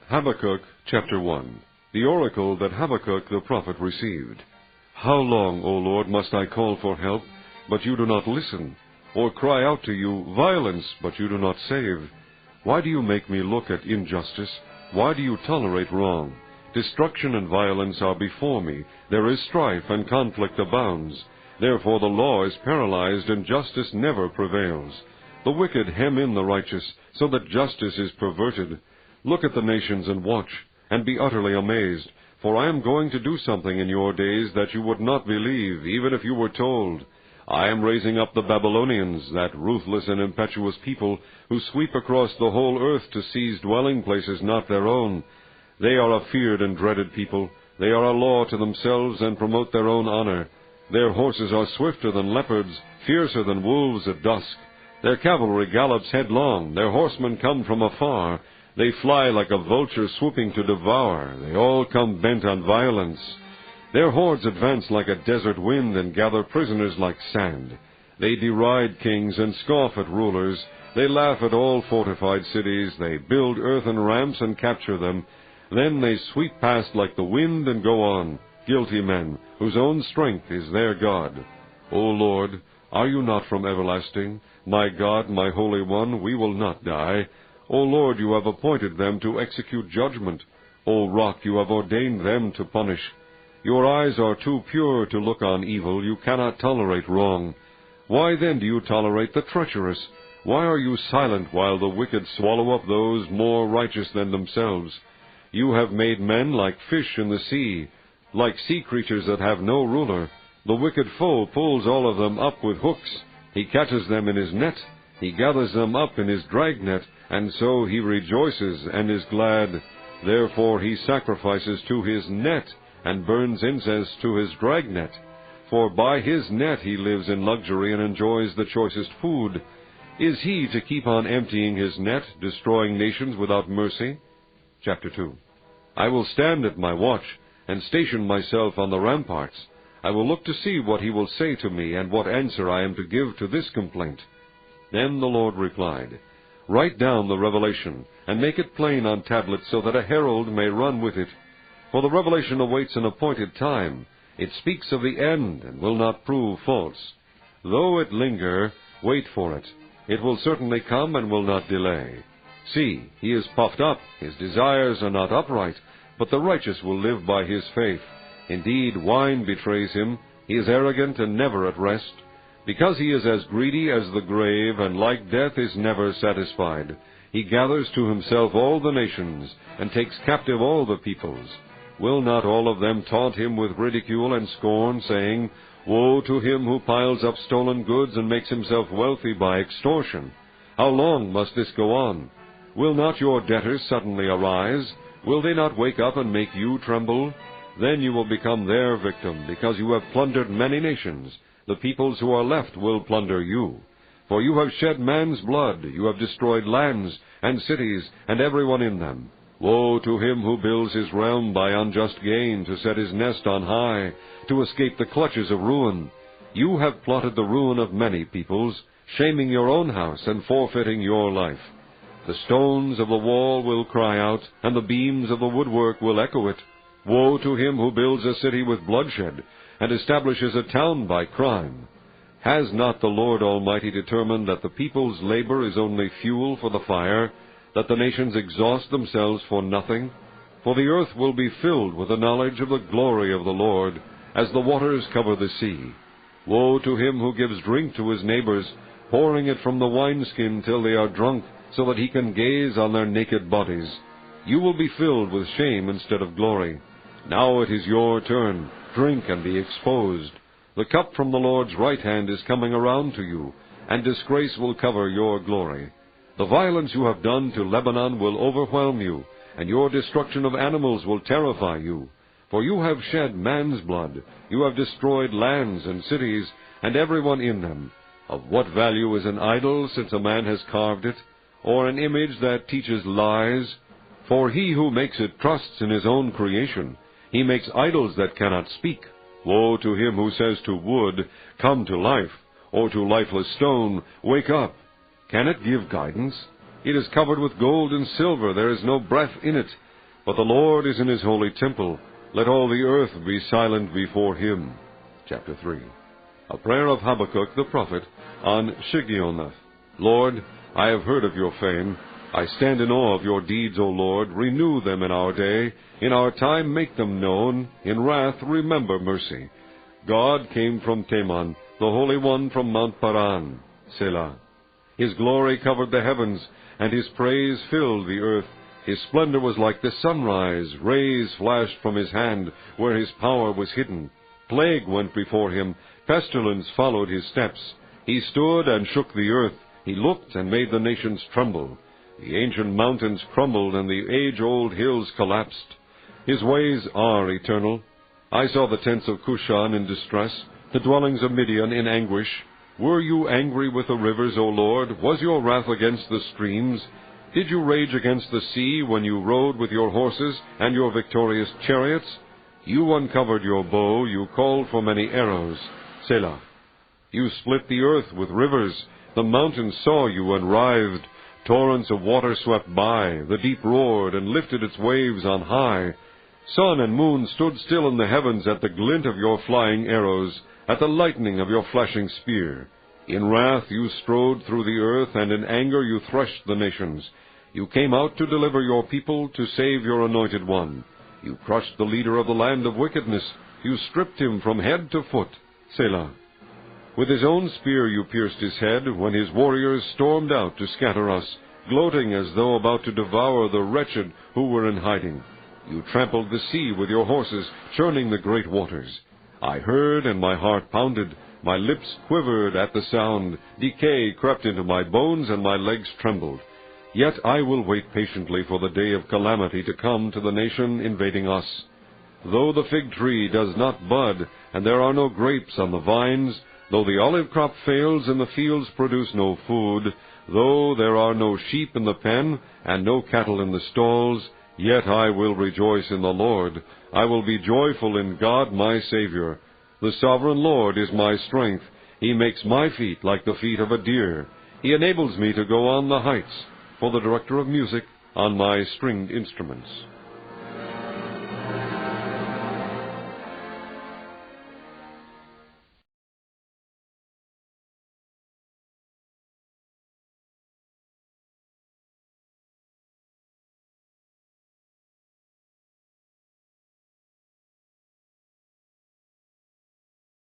Habakkuk chapter 1. The oracle that Habakkuk the prophet received. How long, O Lord, must I call for help, but you do not listen, or cry out to you violence, but you do not save? Why do you make me look at injustice? Why do you tolerate wrong? Destruction and violence are before me. There is strife, and conflict abounds. Therefore the law is paralyzed, and justice never prevails. The wicked hem in the righteous, so that justice is perverted. Look at the nations and watch, and be utterly amazed, for I am going to do something in your days that you would not believe, even if you were told. I am raising up the Babylonians, that ruthless and impetuous people, who sweep across the whole earth to seize dwelling places not their own. They are a feared and dreaded people. They are a law to themselves, and promote their own honor. Their horses are swifter than leopards, fiercer than wolves at dusk. Their cavalry gallops headlong, their horsemen come from afar. They fly like a vulture swooping to devour. They all come bent on violence. Their hordes advance like a desert wind and gather prisoners like sand. They deride kings and scoff at rulers. They laugh at all fortified cities. They build earthen ramps and capture them. Then they sweep past like the wind and go on, guilty men, whose own strength is their God. O Lord, are you not from everlasting? My God, my Holy One, we will not die. O Lord, you have appointed them to execute judgment. O Rock, you have ordained them to punish. Your eyes are too pure to look on evil. You cannot tolerate wrong. Why then do you tolerate the treacherous? Why are you silent while the wicked swallow up those more righteous than themselves? You have made men like fish in the sea, like sea creatures that have no ruler. The wicked foe pulls all of them up with hooks. He catches them in his net. He gathers them up in his dragnet, and so he rejoices and is glad. Therefore he sacrifices to his net, and burns incense to his dragnet. For by his net he lives in luxury and enjoys the choicest food. Is he to keep on emptying his net, destroying nations without mercy? Chapter 2. I will stand at my watch, and station myself on the ramparts. I will look to see what he will say to me, and what answer I am to give to this complaint. Then the Lord replied, Write down the revelation, and make it plain on tablets, so that a herald may run with it. For the revelation awaits an appointed time. It speaks of the end, and will not prove false. Though it linger, wait for it. It will certainly come, and will not delay. See, he is puffed up, his desires are not upright, but the righteous will live by his faith. Indeed, wine betrays him. He is arrogant and never at rest. Because he is as greedy as the grave, and like death is never satisfied. He gathers to himself all the nations, and takes captive all the peoples. Will not all of them taunt him with ridicule and scorn, saying, Woe to him who piles up stolen goods and makes himself wealthy by extortion? How long must this go on? Will not your debtors suddenly arise? Will they not wake up and make you tremble? Then you will become their victim, because you have plundered many nations. The peoples who are left will plunder you. For you have shed man's blood, you have destroyed lands and cities, and everyone in them. Woe to him who builds his realm by unjust gain, to set his nest on high, to escape the clutches of ruin. You have plotted the ruin of many peoples, shaming your own house and forfeiting your life. The stones of the wall will cry out, and the beams of the woodwork will echo it. Woe to him who builds a city with bloodshed, and establishes a town by crime. Has not the Lord Almighty determined that the people's labor is only fuel for the fire, that the nations exhaust themselves for nothing? For the earth will be filled with the knowledge of the glory of the Lord, as the waters cover the sea. Woe to him who gives drink to his neighbors, pouring it from the wineskin till they are drunk, so that he can gaze on their naked bodies. You will be filled with shame instead of glory. Now it is your turn. Drink and be exposed. The cup from the Lord's right hand is coming around to you, and disgrace will cover your glory. The violence you have done to Lebanon will overwhelm you, and your destruction of animals will terrify you. For you have shed man's blood. You have destroyed lands and cities, and everyone in them. Of what value is an idol, since a man has carved it, or an image that teaches lies? For he who makes it trusts in his own creation. He makes idols that cannot speak. Woe to him who says to wood, Come to life, or to lifeless stone, Wake up. Can it give guidance? It is covered with gold and silver. There is no breath in it. But the Lord is in his holy temple. Let all the earth be silent before him. Chapter 3. A prayer of Habakkuk the prophet on Shigionoth. Lord, I have heard of your fame. I stand in awe of your deeds, O Lord. Renew them in our day. In our time make them known. In wrath remember mercy. God came from Teman, the Holy One from Mount Paran. Selah. His glory covered the heavens, and his praise filled the earth. His splendor was like the sunrise. Rays flashed from his hand where his power was hidden. Plague went before him. Pestilence followed his steps. He stood and shook the earth. He looked and made the nations tremble. The ancient mountains crumbled, and the age-old hills collapsed. His ways are eternal. I saw the tents of Cushan in distress, the dwellings of Midian in anguish. Were you angry with the rivers, O Lord? Was your wrath against the streams? Did you rage against the sea when you rode with your horses and your victorious chariots? You uncovered your bow, you called for many arrows. Selah. You split the earth with rivers. The mountains saw you and writhed. Torrents of water swept by. The deep roared and lifted its waves on high. Sun and moon stood still in the heavens at the glint of your flying arrows, at the lightning of your flashing spear. In wrath you strode through the earth, and in anger you threshed the nations. You came out to deliver your people, to save your anointed one. You crushed the leader of the land of wickedness. You stripped him from head to foot. Selah. With his own spear you pierced his head, when his warriors stormed out to scatter us, gloating as though about to devour the wretched who were in hiding. You trampled the sea with your horses, churning the great waters. I heard, and my heart pounded. My lips quivered at the sound. Decay crept into my bones, and my legs trembled. Yet I will wait patiently for the day of calamity to come to the nation invading us. Though the fig tree does not bud, and there are no grapes on the vines, though the olive crop fails and the fields produce no food, though there are no sheep in the pen and no cattle in the stalls, yet I will rejoice in the Lord. I will be joyful in God my Savior. The sovereign Lord is my strength. He makes my feet like the feet of a deer. He enables me to go on the heights. For the director of music on my stringed instruments.